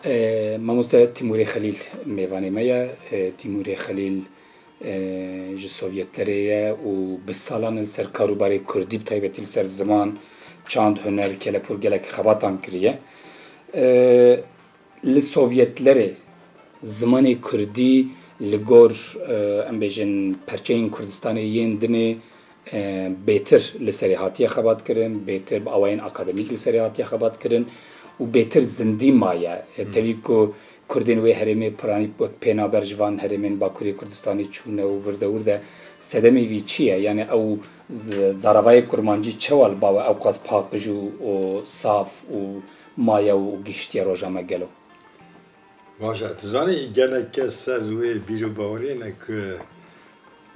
مامۆستا تیموری خەلیل میوانێ مەیە تیموری خەلیل ji Sovyetlerê ye û bi salan li ser karûbarê Kurdî bi taybetî li ser ziman, çand, huner, kelepûr gelek xebatan kiriye. Li Sovyetlerê zimanê Kurdî li gor em bêjin perçeyên Kurdistanê yên dinê bêtir li serê hatiye xebat kirin, bêtir bi awayên akademîk li serê hatiye xebat kirin û bêtir zindî maye. Tevî ku Kurdên wê herêmê piranî wek pênaber ji van herêmên Bakurê Kurdistanê çûne û virdewir de sedemê vî çi ye? Yani ew zaravayê kurmancî çawa li bava ew qas paqij û saf û maye û giştiye roja me gelo. Baş, tu zanî gelek kes ser wê bîrûbawerî ne ku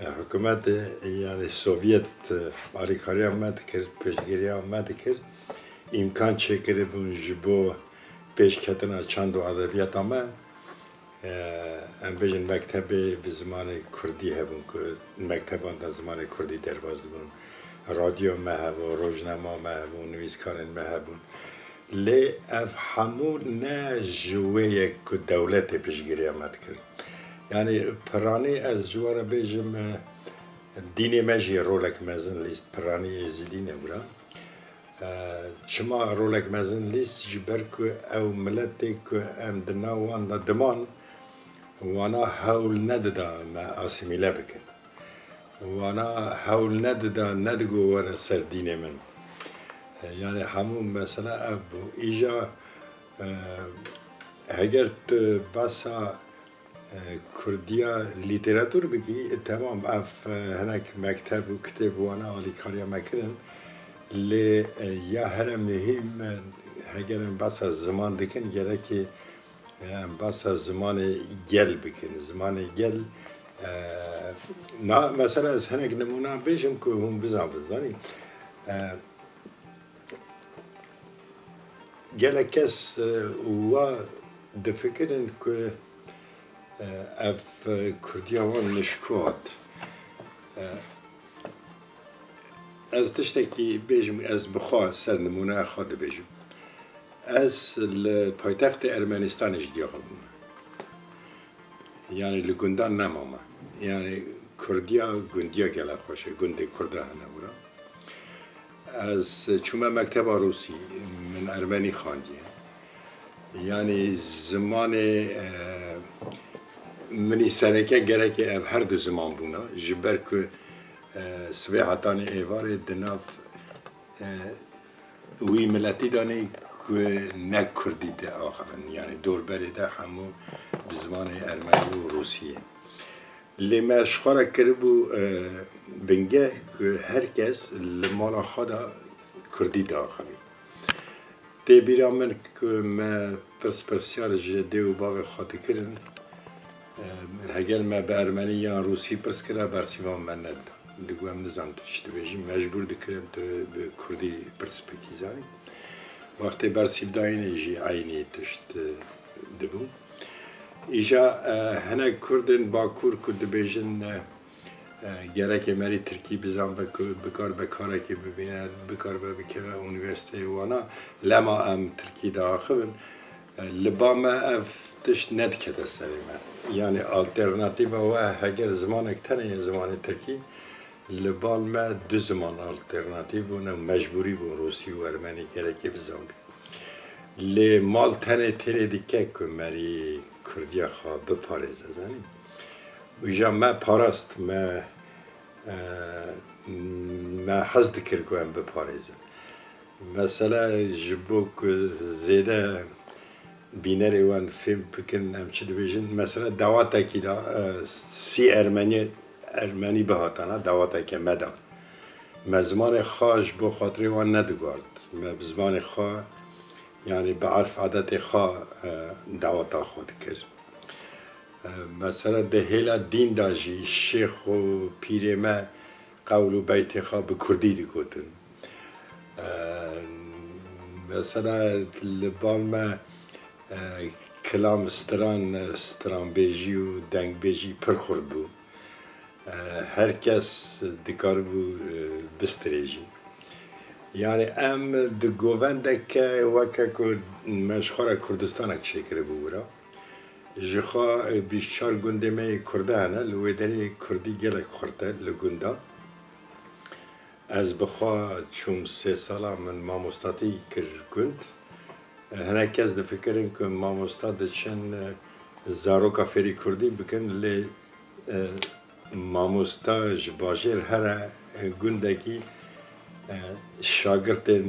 hikûmetê yani Sovyet alîkariya me dikir, pêşgiriya me dikir, îmkan çêkiribûn ji bo pêşketina çand û edebiyata me em bêjin mektebê bi zimanê Kurdî hebûn ku mekteban de zimanê Kurdî derbas dibûn. Radyo me hebû, rojnama me hebû, nivîskarên me hebûn. Lê ev hemû ne ji wê ye ku dewletê pêşgiriya me dikir. Yani piranî ez ji we re bêjim dînê me jî rolek mezin lîst piranî êzîdî nebira. Çima rolek mezin lîst ji ber ku ew miletê ku em di nav wan de diman wana hewl nedida me asîmîle bikin. Wana hewl nedida nedigo were ser dînê min. Yani hemû mesela ev bû. Îja heger tu besa Kurdiya lîteratûr bikî temam ev hinek mekteb û kitêb wana alîkariya me kirin. Lê ya here mühim heger em besa ziman dikin gerekî em besa zimanê gel bikin. Zimanê gel mesela ez hinek nimûna bêjim ku hûn bizanbin zanî. Gelek kes wa difikirin ku ev Kurdiya wan mişkû hat. Ez tiştekî bêjim ez bi xwe ser nimûneya xwe dibêjim. Ez li paytextê Ermenistanê jî diya hebûme. Yani li gundan nemama. Yani Kurdiya gundiya gelek xweş e, gundê Kurd e hene wira. Ez çûme mekteba Rûsî min Ermenî xandiye. Yani zimanê minî sereke gerekê ev her du ziman bûne ji ber ku sibê hetanê êvarê di nav wî miletî danî ku ne Kurdî de axivin. Yani dorberê de hemû bi zimanê Ermenî û Rûsî ye. Lê me ji xwe re kiribû bingeh ku herkes li mala xwe de Kurdî diaxivî. Tê bîra min ku me pirspirsyar ji dê û bavê xwe dikirin heger me bi Ermenî yan Rûsî pirs kira bersîvan me nedida. Digo em nizan tu çi dibêjî, mecbûr dikirin tu bi Kurdî pirs bikî zanî. Wextê bersîvdayînê jî aynî tişt dibû. Îja hinek Kurdên Bakur ku dibêjin gerekê merî Tirkî bizanbe ku bikar be karekê bibîne, bikar be bikeve unîversiteyê wana, lema em Tirkî diaxivin, li ba me ev tişt nedikete serê me. Yani alternatîva we heger zimanek tenê ye zimanê Tirkî, li bal me du ziman alternatîv bûne mecbûrî bûn Rûsî û Ermenî gerekê bizanbî. Lê mal tenê têrê dike ku merî Kurdiya xwe biparêze zanî. Îja me parast me hez dikir ku em biparêzin. Mesela ji bo ku zêde bînerê wan fêm bikin em çi dibêjin mesela dawatekî da sî Ermenî bihatana dawateke me da. Me zimanê xwe ji bo xatirê wan nedigward. Me bi zimanê xwe yani bi erf adetê xwe daweta xwe dikir. Mesela di hêla dîn da jî şêx û pîrê me qewl û beytê xwe bi Kurdî digotin. Mesela li bal me kilam stranbêjî û dengbêjî pir xurt bû. Herkes dikaribû bistirêjî. یعنی ام د گوونده که وکه که مشخوره کردستان چه کرده بورا جخوا بیشتر گنده می کرده هنه لویدری کردی گلک خورده لگنده از بخوا چون 3 ساله من ماموستاتی کر گند هنه کس ده فکرین که ماموستات چن زاروکا فری کردی بکن لی ماموستا جباجر هر گندگی شاگردن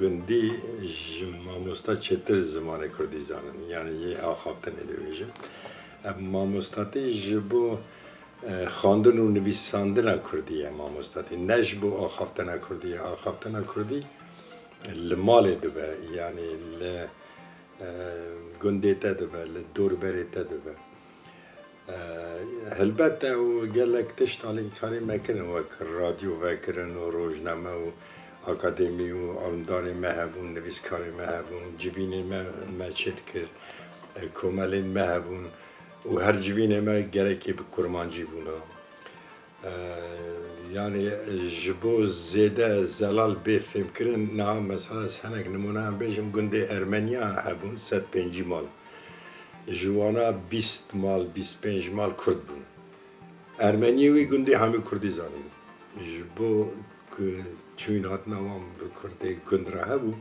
گندی ماموستا چطور زمان کردی زانن یعنی یه آخافتن ادویجم ماموستاتی جبو خواندن و نویساندن کردیه ماموستاتی نه جبو آخافتن کردیه آخافتن کردی لمال دبه یعنی گندی تدبه لدور بری تدبه البته و گلک تشتالی کاری میکنن و رادیو وکرن و روزنامه و اکادمی و آمداری مهبون نویسکاری مهبون جوینی ما چت کرد کمالین مهبون و هر جوینی ما گلکی به کرمانجی بونا یعنی جبو زیده زلال بفهم کرن نه مثلا سنگ نمونه هم بیشم گنده ارمنیا هبون 105 مال جوانا 20 مال 25 مال کرد بون ارمنیوی گنده همه کردی زانی جبو که چون هات نوام به کردی گند را هبو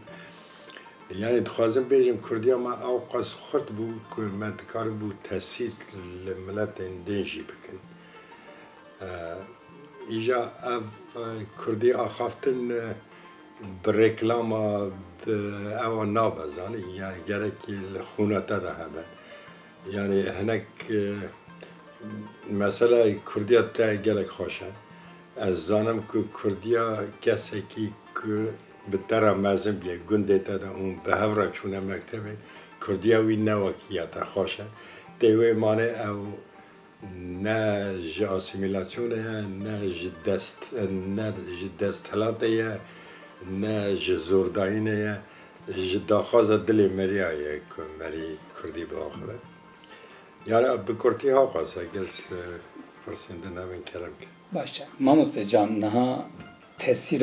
یعنی دخوازم بیشم کردی اما اوقاس خورد بو که من دکار بو تحصیل لملت دنجی بکن ایجا اف کردی آخافتن برکلام او نابزانی یعنی گرکی خونه تده همه یعنی هنک مثلا کردیا تا گلک خوشن از زانم که کردیا کسی که به طرح مزم بیه گنده تده اون به هفره چونه مکتبه کردیا وی نوکیت خوشن دیوی مانه او نه ج آسیمیلاسیونه نه ج دستلاته نه ج زورداینه ج داخواز دل مریایه که مری کردی به آخره یعنی به کردی ها قاسه اگر پرسنده نبین کرم که باشه ماموسته جان نها تاثیر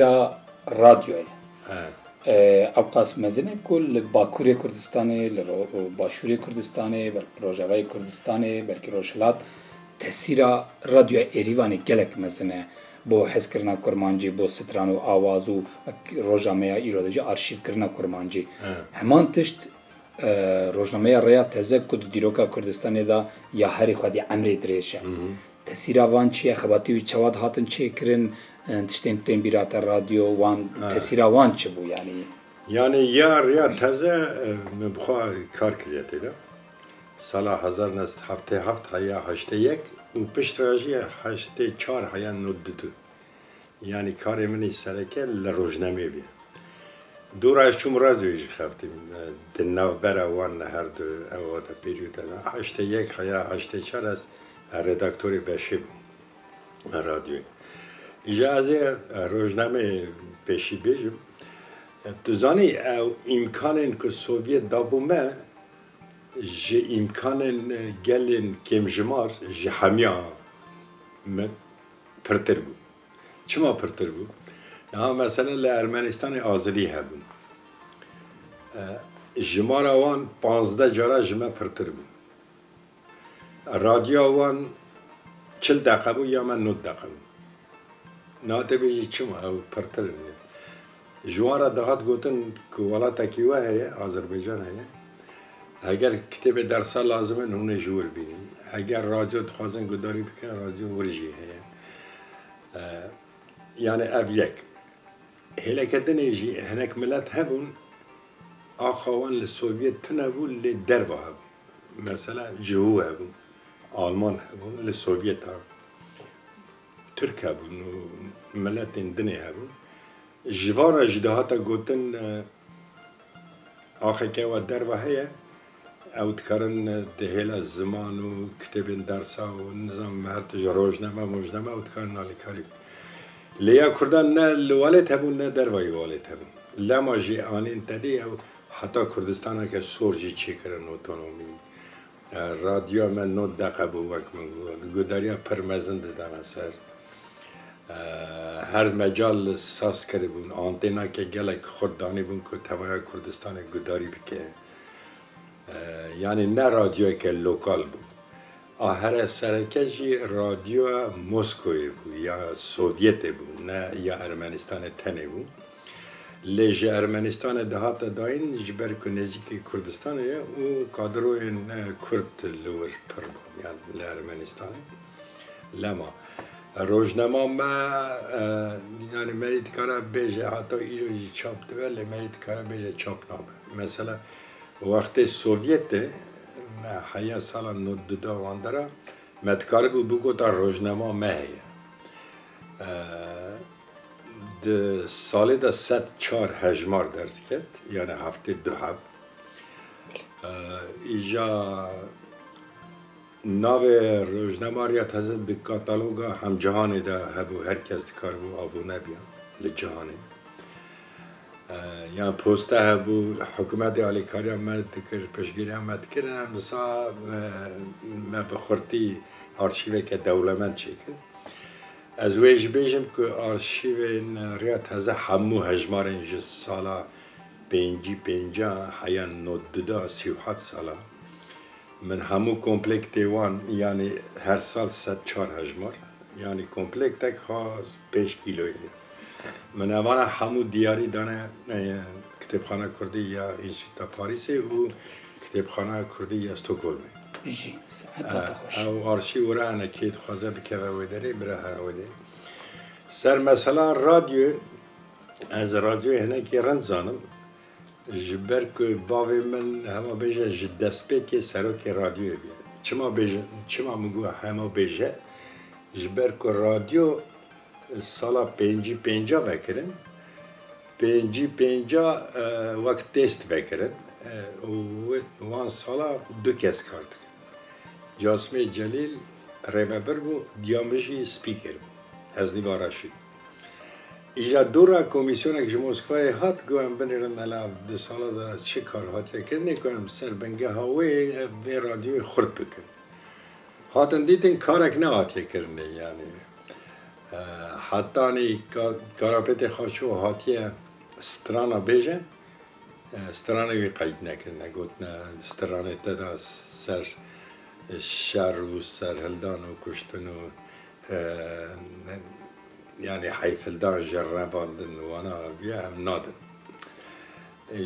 رادیوی اوقاس مزنه کل باکوری کردستانه باشوری کردستانه بل پروژه‌های کردستانه بلکه روشلات تاثیر رادیو ایریوان گلک مزنه بو حس کرنا کرمانجی بو ستران و آواز و روزنامه ایرادی آرشیو کرنا کرمانجی همان تشت روزنامه ریا تزه کد دیروکا کردستان دا یا هری خودی امری دریشه تاثیر وان چیه خباتی و چواد هاتن چه کرن تشتین بیرات رادیو وان تاثیر وان چه بو یعنی یا ریا تزه مبخوا کار کریته ده سال 1977 هیا 81 و پشت راجی 84 هیا 92 یعنی کار منی سرکه لروزنامه بیه دورش چوم رادیویی خفتیم دناو برا وان هر دو اواد پیریود نه 81 هیا 84 از ردکتوری بشه بود رادیوی اجازه روزنامه پیشی بیجم دوزانی او امکانن که سوویت دابومه جه امکانن گلن کمجمار جه همیا پرتر بود چما پرتر بود؟ نه مثلا لارمنستان آذری هبون جمار آوان 15 جارا جمع پرتر بود رادیو آوان 40 دقیقه بود یا من 9 دقیقه بود نه تبیجی چما او پرتر بود جوارا دهات گوتن که ولاتا کیوه هیه آذربایجان هیه اگر کتاب درس لازمه نونه جور بینیم اگر رادیو تخوازن گداری بکن رادیو ورجی هیه یعنی او یک هلا کدنی جی هنک ملت هبون آخوان لسوویت تنبون لدروا هبون مثلا جهو هبون آلمان هبون لسوویت ها ترک هبون و ملت دنی هبون جوارا جدهاتا گوتن آخه که و دروا هیه او تکرن دهیل زمان و کتاب درسا و نظام مهرت روزنامه مجنمه او تکرن نالی کاری لیا کردان نه لوالت هبون نه دروای والت هبون لما جی آنین تدی او حتی کردستان که سورجی چی کرن اوتونومی رادیو من 9 دقیقه بو وقت من گوداریا پرمزن دادن اثر هر مجال ساز کرده بون آنتینا که گلک خوددانی بون که توای کردستان گداری بکه یعنی نه رادیو که لوکال بود هر سرکشی رادیو مسکوی بود یا سوویت بود نه یا ارمنستان تنه بود لیج ارمنستان دهات داین جبر که نزدیک کردستان او کادروی کرد لور پر بود یعنی ارمنستان لما روزنامه ما یعنی مرید کارا بیجه حتی ایروزی چاپ دوه لی مرید کارا بیجه چاپ نامه مثلا وقت سوویت حیا سال 92 واندرا مدکار بود بگو تا روزنامه مهیه ده سالی دا 104 هجمار درد کرد یعنی هفته دو هب ایجا ناو روزنامه ریا تازه به کاتالوگا هم جهانی دا هبو هر کس دکار بو آبو نبیا لجهانی یعنی پوسته هبو حکومت آلیکاری هم مرد دکر پشگیری هم مرد کرن هم بسا ما بخورتی آرشیوه که دولمند چیکن از ویش بیشم که آرشیوه ریا تازه همو هجمار اینجا سالا پنجا حیا 92 37 سالا من همو کمپلیک دیوان یعنی هر سال 104 هجمار یعنی کمپلیک تک ها 5 کیلویه من اوانا همو دیاری دانه کتابخانه کردی یا اینستیتوت پاریس و کتابخانه کردی یا استکهلم جی حتی خوش او آرشیو را نکید خوازه بکه و داری بره هر ویده سر مثلا رادیو از رادیو هنه که رند زانم جبر که باوی من همه بیجه جدست که سروک رادیو بیاد چما مگو همه بیجه جبر که رادیو سالا پنجا وکرن پنجا وقت تست وکرن وان سالا 2 کس کار دکن جاسم جلیل ریمبر بو دیامجی سپیکر بو از نیوا راشید ایجا دورا کمیسیون که مسکوی هات گویم بنیرن الا 2 سالا دا چه کار هاتیه کرنه گویم سر بنگه هاوی و رادیوی خورد بکن هاتن دیتن کارک نه هاتیه کرنه یعنی حتی نی کاراپت خاشو هاتیه سترانا بیجه سترانه قید نکرنه گوتنه سترانه تدا سر شر و سرهلدان و کشتن و یعنی حیفلدان جرباندن و انا بیا هم نادن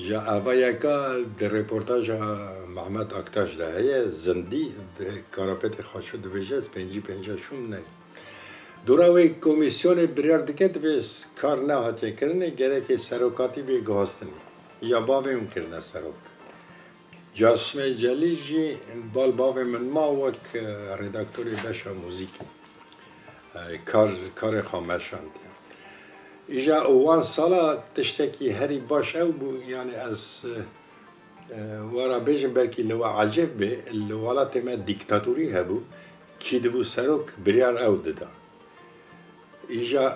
جا اوایکا در رپورتاج محمد اکتاش ده هیه زندی کاراپت خاشو دو بیجه از پنجا شون نه دوراوی کمیسیون بریار دکت بیس کار نه هاتیه کرنه گره که سروکاتی بی گهاستنی یا باویم کرنه سروک جاسم جلیل جی بال باوی من ما وک ردکتوری بشا موزیکی کار خامشان دیم ایجا اوان سالا تشتکی هری باش او بو یعنی از ورا بیجم برکی لو عجب بی الولات ما دیکتاتوری هبو کی دبو سروک بریار او ددا ایجا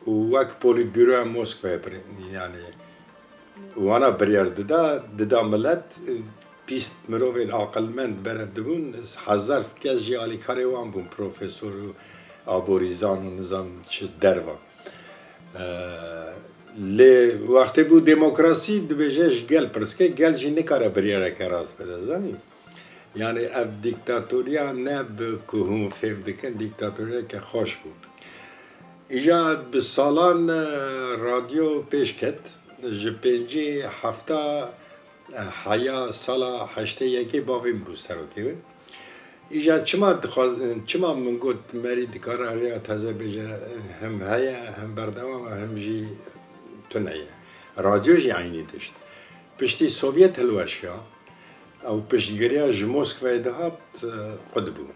وک پولیت بیرو مسکو یعنی وانا بریار ددا ملت پیست مروین عقلمند برد بون 1000 کس جی آلی کاری وان بون پروفسور و آبوریزان و نظام چه دروا لی وقتی بود دموکراسی دبیجش گل پرسکه گل جی نکاره بریاره که راست بده زنی یعنی اف دیکتاتوریا نه به هم فهم دکن دیکتاتوریا که خوش بود ایجا به سالان رادیو پیش کت جپنجی هفته حیا سالا 81 باویم بود سروکی ایجا چما من گفت مری دکار ریا تازه بیجه هم هیا هم بردوام هم جی تنیه رادیو جی عینی داشت پشتی سوویت هلوشیا او پشتگیری جموسکوی دهات قطبو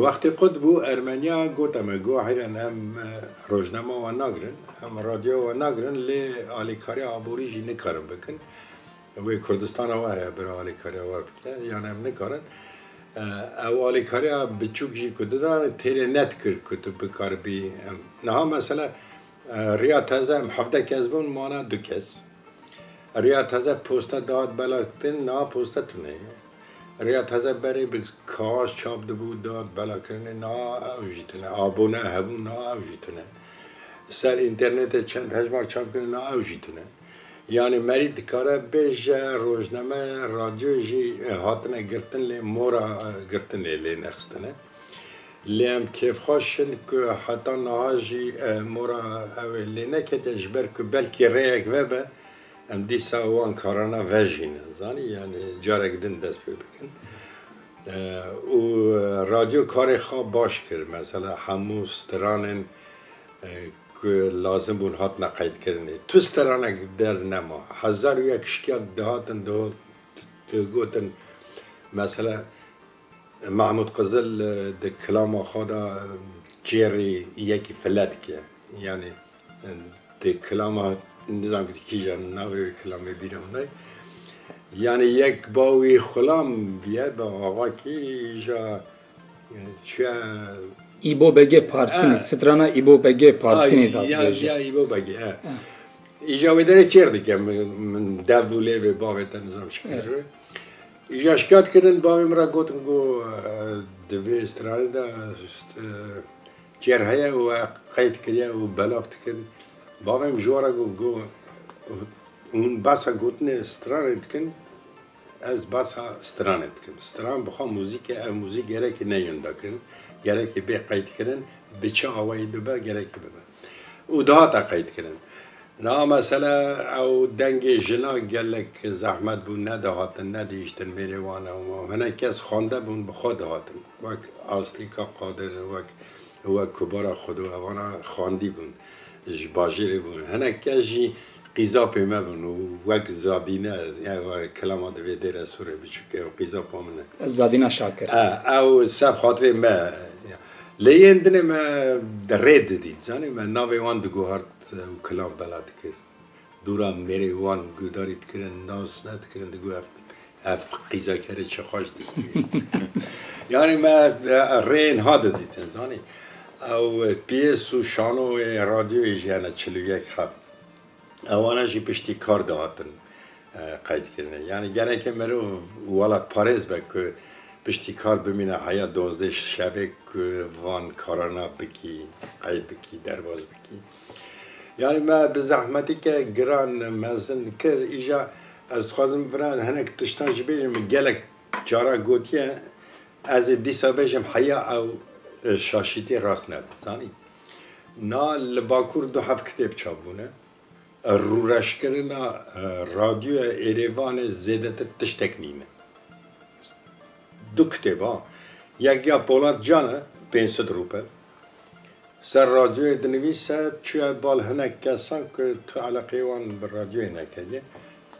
وقت قطبو ارمنیا گوتم گو حیرن هم روزنامه و نگرن هم رادیو و نگرن لی آلیکاری آبوری جی نکارم بکن و کردستان واره برای آلیکاری وار بکن یعنی هم نکارن او آلیکاری بچوک جی کدو دارن تیره نت کرد کدو بکار بی نه مثلا ریا تازه هم 17 کس بون مانا 2 کس ریا تازه پوستا داد بلا کتن نه پوستا تونه ریا تازه بری به کاش چاپ دبو داد بلا کرنه نا او جیتنه آبونه هبو نا او جیتنه سر اینترنت چند هجمار چاپ کنه نا او جیتنه یعنی مری دکاره بیش روزنامه رادیو جی هاتنه گرتن لی مورا گرتن لی نخستنه لیم کیف خوشن که حتی نهاجی مورا او لی نکته جبر که بلکی ریک وبه ام دیسا وان کارانا وجین زانی یعنی جارک دن دست بکن و رادیو کار خواب باش کرد مثلا همو سترانن که لازم بون هات نقید کرنه تو سترانه در نما 1001 شکایت دهاتن گوتن مثلا محمود قزل ده کلام خدا جیری یکی فلت که یعنی ده کلام نظام کی جان نوی کلامی بیرم نه یعنی یک باوی خلام بیاد با آقا کی جا چه ایبو بگه پارسینی سترانا ایبو بگه پارسینی داد بیجه یا ایبو بگه ایجا ویدره چردی که من دردوله و باویت نظام شکره ایجا شکایت کردن باوی مرا گوتن گو دوی استرانه دا چرهیه و قید کریه و بلافت کرد باویم جوارا گو اون باسا گوتنه استرانه کن از باسا استرانه کن استران بخواه موزیک گره که نیونده کن گره که به قید کرن بچه آوایی دو با گره که بده او ده تا قید کرن نه مثلا او دنگ جنا گلک زحمت بون ندهاتن ندیشتن میروانه و هنه کس خانده بون بخود هاتن وک آستیکا قادر وک کبارا خودو اوانا خاندی بون باجری بون هنه کس جی قیزا پیمه بون و وک زادینه کلمات ویده رسوره بچوکه و قیزا پامنه زادینا شاکر او سب خاطر ما لیندنه ما رد دید زنی ما ناوی وان دگو هارت و کلام بلاد کرد دورا میری وان گودارید کرن ناز ند کرن دگو اف قیزا کرد چه خوش دستی یعنی ما رین ها دید زنی او پیس و شانو رادیو ایجانه 41 هفت اوانا جی پشتی کار دهاتن قید کرنه یعنی گره که مرو ولد پارز بکن پشتی کار ببینه حیا 12 شبه که وان کارانا بکی قید بکی درواز بکی یعنی ما به زحمتی که گران مزن کر ایجا از خوازم بران هنک تشتان جبیجم گلک جارا گوتیه از دیسا بیجم حیا او شاشیتی راست نبید زانی نا لباکور 2 کتاب چابونه رورش کرنا رادیو ایریوان زیده تر تشتک نینه 2 کتابا یک یا پولاد جانه 500 روپل سر رادیو دنویسه چوه بال هنک کسان که تو علاقه وان بر رادیو نکده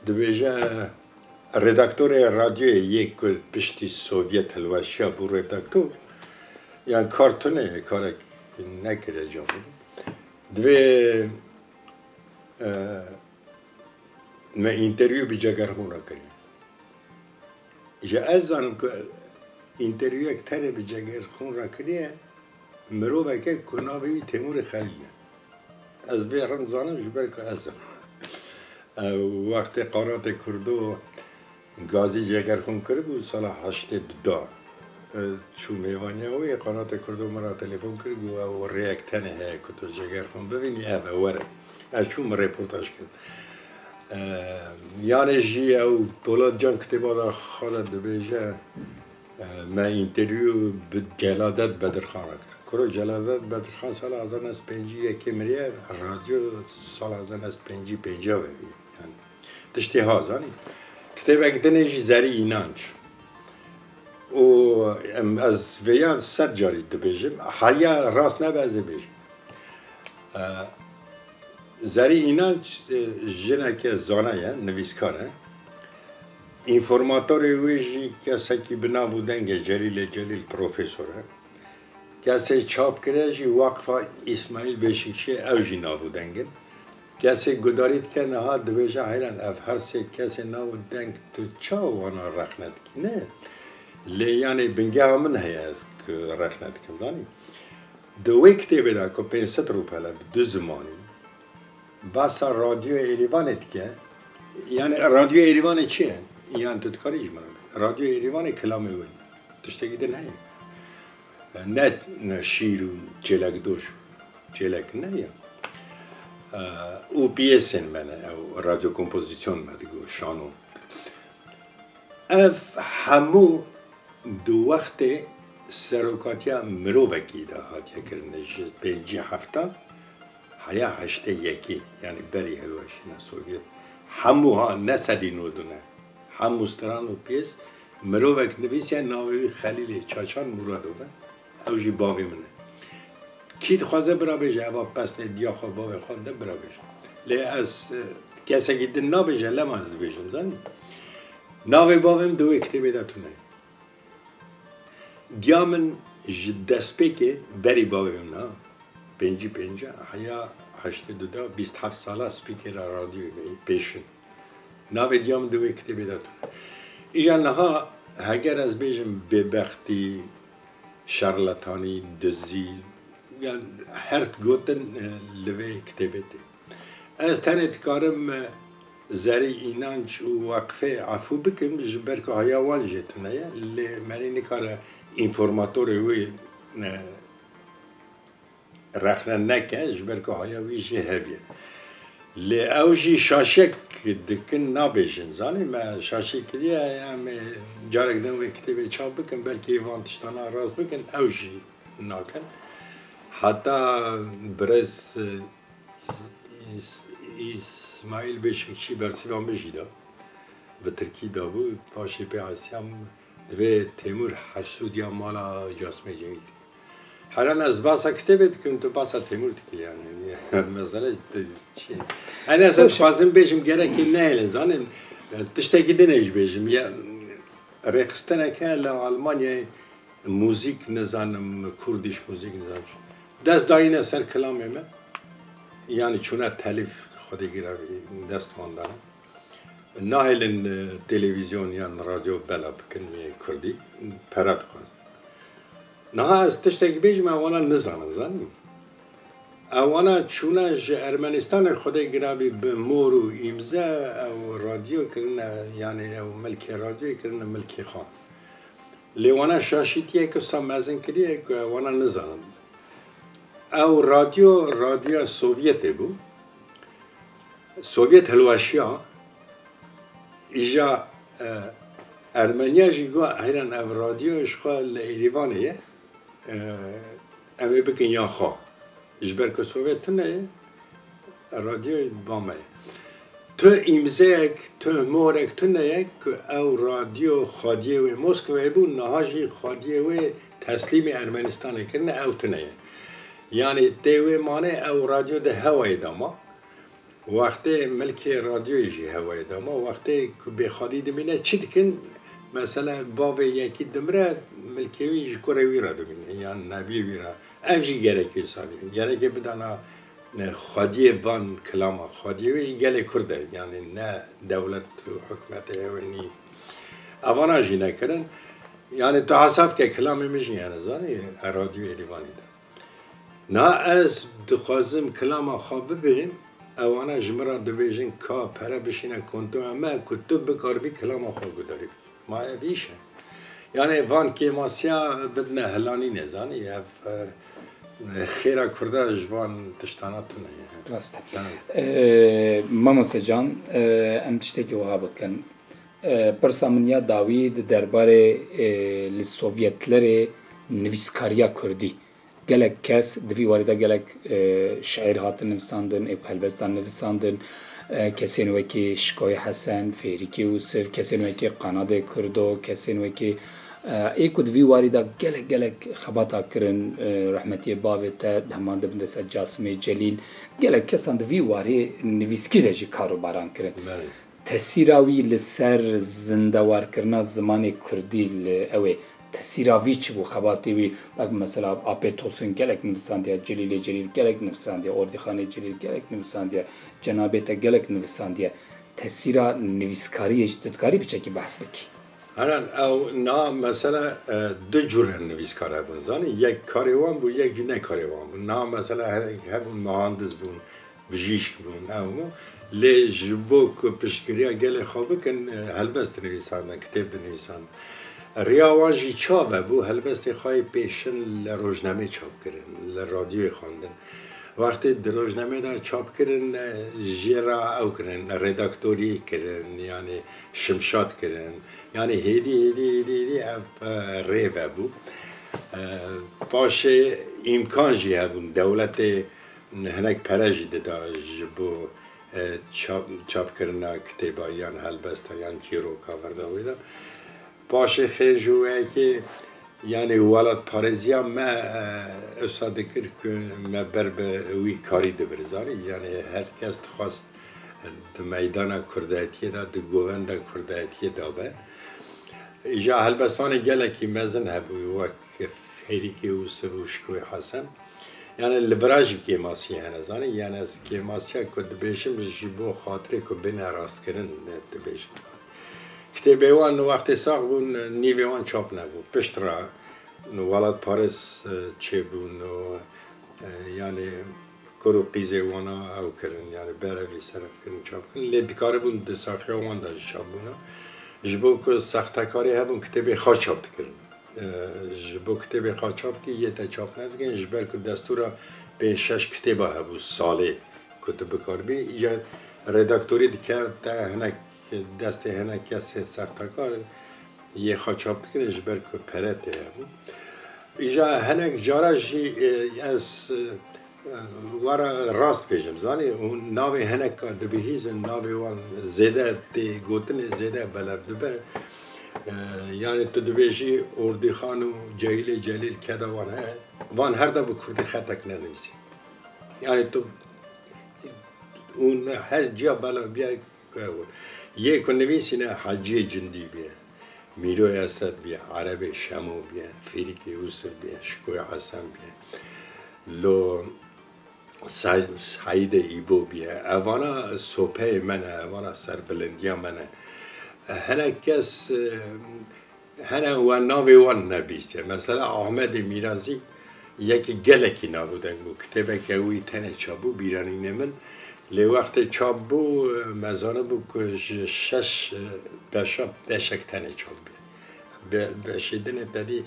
دویجه ردکتور رادیو یک پشتی سوویت هلوشیا بو ردکتور یعنی کارتونه کارک نکره جامعه دوی ما اینترویو بیجا گرهون را کردیم ایجا از زنم که اینترویو یک تره بیجا گرهون را کردیم مروفه که کنابوی تیمور خلیله از بیرن زنم جبر که ازم وقت قنات کردو گازی جگرخون کرد بود سال 82 چون میوانیا وی قنات کردو مرا تلفن کرد و ریاکتنه های که تو جگرخون ببینی اوه وره از چون رپورتاج کرد یعنی جی او دولت جان کتبا دا خالد بیجه ما اینترویو به جلادت بدرخانه کرد کرو جلادت بدرخان سال 1905 یکی مریه رادیو سال 1905 وی یعنی تشتی ها زانی کتاب اکتنه جی زری اینانچ و از ویا 100 جاری دو بیجم حیا راست نبازه بیجم زری اینانچ جنه که زانه نویسکاره اینفورماتوری ویجی کسی که بنا بودنگه جلیل پروفیسوره کسی چاپ کرده وقفه اسماعیل بشکشی اوجی نابودنگه کسی گدارید که نه دویجه حیران اف هر سه کسی نابودنگ تو چا وانا رخنت کی نه لی یعنی بنگه همون هست که رخنت کم دانی دوی کتابه دا که 500 روپله دو زمانی باسا رادیو ایریوانت که یعنی رادیو ایریوان چیه؟ یان تو کاریش منه رادیو ایرانی کلامه وین تشتگی ده نه شیر و جلک دوش جلک نه یا او پیسن منه او رادیو کمپوزیسیون مدگو شانو اف همو دو وقت سروکاتیا مروبکی ده هاتیا کرنه جز پنجی هفته هیا هشته یکی یعنی بری هلوشینا سوویت همو ها نسدی نودونه همو ستران و پیس مروبک نویسیان ناوی خلیل چاچان مرادو به اوجی باوی منه کیت خوازه برا بجه اوا پس ندیا خواه باوی خونده برا بجه لی از کسی که دن نابجه لما از بجم زنی ناوی باویم دو اکتبه داتونه دیامن دسپیکه بری باویم نا پنجی هیا 82 27 ساله سپیکر رادیو پیشن ناوی دیام دو اکتبه داتونه ایجا نها هگر از بیجم ببختی شارلاتانی دزی yani her goten leve kitebeti. Ez tenet karım zeri inanç u vakfe afu bikim jiber ka hayawan jetune ya le meni kara informatörü ve rakhran neke jiber ka hayawi jehebiye. Le avji şaşek dikin nabejin zani me şaşek diye yani carekden ve kitebe çabikim belki vantıştana raz bikin avji naken. Hatta biraz İsmail Beşikçi Bersivan Bejida ve Türkiye'de bu Paşa Asyam ve Temur Hasudiya mala Casme Cengil. Her an az basa kitap etkim tu basa Temur ki yani mesela şey. Hani asıl fazım beşim gerek ne hele zanen tıştaki denej beşim ya rekistene kelle Almanya müzik nizanım Kurdiş müzik nizanım. دست داینه سر کلامه من یعنی چونه تلیف خودی گیره دست خواندنه ناهلن تلویزیون یا رادیو بلا بکن و کردی پرد خواند نه از تشتکی بیجم اوانا نزانه زنیم اوانا چونه ارمنستان خودی گیره به مور و ایمزه او رادیو کرنه یعنی او ملکی رادیو کرنه ملکی خان لیوانا شاشیتیه که سامزن کریه که اوانا نزانه او رادیو سوویت بو سوویت هلواشیا ایجا ارمنیا جیگو هران او رادیو اشخوا لیوانه امی بکن یا خوا جبر که سوویت نه رادیو بامه تو امزهک تو مورک تو نه که او رادیو خادیه و مسکو بو نهاجی خادیه و تسلیم ارمنستان کرنه او تو نه yani devi mane ev radyo de havayı dama vakti melki radyo işi havayı dama vakti be khadi demine çitkin mesela baba yeki demre melki iş korevi radyo demine yani nabi vira evji gerekir sani gerek bir dana khadiye van klama khadiye iş gele kurde yani ne devlet hükümeti evni avana jine keren yani tahasaf ke kelamımız yani zani radyo elivani نه از دخوازم کلام خواب ببینیم اوانا جمرا دویجن کا پره بشینه کنتو اما کتب بکار کلام خواب داریم ما ویشه یعنی وان که ماسیا بدنه هلانی نزانی خیره کرده جوان تشتاناتونه راسته ماموسته جان ام تشتکی وها بکن پرسا منیا داوید درباره لسوویتلره نویسکاریا کردی gelek kes divi varida gelek şair hatın nivsandın, ev helbestan nivsandın, kesin veki Şikoy Hasan, Feriki Usif, kesin veki Kanade Kurdo, kesin veki eko divi varida gelek xabata kirin rahmetiye bavete heman dibinde Casime Celil gelek kesan divi vari niviski de jî karobaran kirin. Tesîrawi li ser zindewar kirina zimanê Kurdî li ew ê تسیراوی چی بو خباتی وی مثلا آپی توسن گلک نویساندیا جلیل گلک نویساندیا اردخانه جلیل گلک نویساندیا جنابیت گلک نویساندیا تسیرا نویسکاری اجتدکاری بچه کی بحث بکی هران او نا مثلا دو جور نویسکاره بون زانی یک کاریوان بو یک نه کاریوان بون نا مثلا هم مهندس بون بجیشک بون او لی جبو که پشکریا گل خواب کن هلبست نویسان کتاب نویسان ریا وانجی چاوه بو هلبست خواهی پیشن لروجنامه چاپ کرن لرادیو خواندن وقتی در روزنامه دا چاپ کردن جیرا او کردن رداکتوری کردن یعنی شمشاد کردن یعنی هیدی ریوه بود باشه امکان جیه بود دولت هنک پرجی داده جبو چاپ کردن کتابا یعنی هلبستا یعنی جیرو کافرده بوده باشه خیجوه که یعنی ولاد پارزیا ما اصاده کرد که ما بر به وی کاری دبرزاری یعنی هر کس خواست میدان کردایتی دا دو گووند کردایتی دا به ایجا هلبستان گله که مزن هبوی وقت فیری که او سروشکوی حسن یعنی لبراجی که ماسی هنزانی یعنی از که ماسی کد بیشم جیبو خاطره که بین راست کردن بیشم کتابی وان وقتی ساق بون نیوی وان چاپ نبود پشت را ولاد پاریس چه بون یعنی کرو قیزه وانا او کرن یعنی برای صرف کرن چاپ کرن لیدکار بون دساخی وان داشت چاپ بونا جبو که سخته کاری هبون کتابی خواه چاپ کرن جبو کتابی خواه چاپ که یه تا چاپ نزگن جبر که دستورا به 6 کتابه هبو ساله کتب کار بی یا رداکتوری دکر تا هنک دست هنک کسی سخته کار یه خواه چاپ کنه جبر که پرته هبو ایجا هنک جاراجی از وارا راست پیجم زانی اون ناوی هنک دبیهیز ناوی وان زیده تی گوتن زیده بلب دبه یعنی تو دبیجی اردی خانو جلیل کده وان هر دا بکردی خطک ننویسی یعنی تو اون هر جا بلا بیا یه کن نویسی نه حجی جندی بیا میروی اسد بیا عرب شمو بیا فریکی اوسر بیا شکوی حسن بیا لو سعید ایبو بیا اوانا سوپه منه اوانا سربلندیا منه هنه کس هنه وان ناوی وان نبیسته مثلا احمد میرازی یکی گلکی نابودن بو کتبه که اوی تنه چابو بیرانی نمن لی وقت چاب بو مزانه بو که 6 بشک تنه چاب بی بشیدن دادی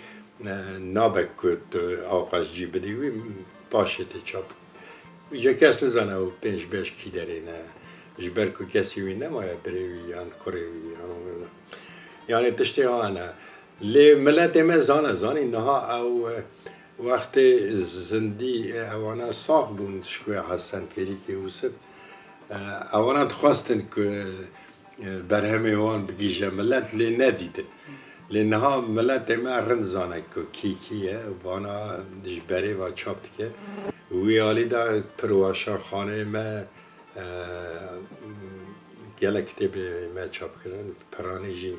نابک کد آقاز جی بدیوی باشه تی چاب یه کس نزانه و 5 کی داره نه جبر که کسی وی نمایه بریوی یان کوریوی یعنی تشتی ها نه لی ملت ما زانی نها او وقت زندی اوانا ساق بون شکوی حسن فیری که اوسف اوانا خواستن که بر همه وان بگیجه ملت لی ندیدن لی نها ملت ما رنزانه که کیه وانا دجبری و چاپت که وی آلی دا پرواشا خانه ما گله کتاب ما چاپ کردن پرانیجی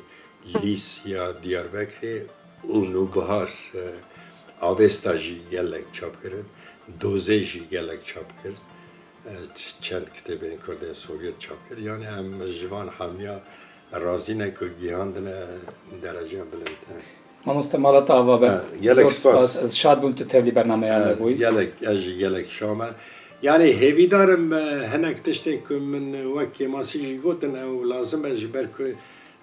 لیس یا دیاربکری و نوبهار آوستا جی گلک چاپ کرد دوزه جی گلک چاپ کرد چند کتاب این کرده سوویت چاپ کرد یعنی هم جوان همیا رازی نه که گیهاندن درجه بلند ما مستمالات آوا به از شاد بون تو تبلی برنامه یعنی بوی گلک شامل یعنی هیوی دارم هنک تشتی که من وکی ماسی جی گوتن او لازم جبر که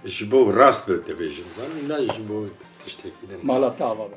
جبو راست بده بیشم زن نه جبو تشتی کدن مالات آوا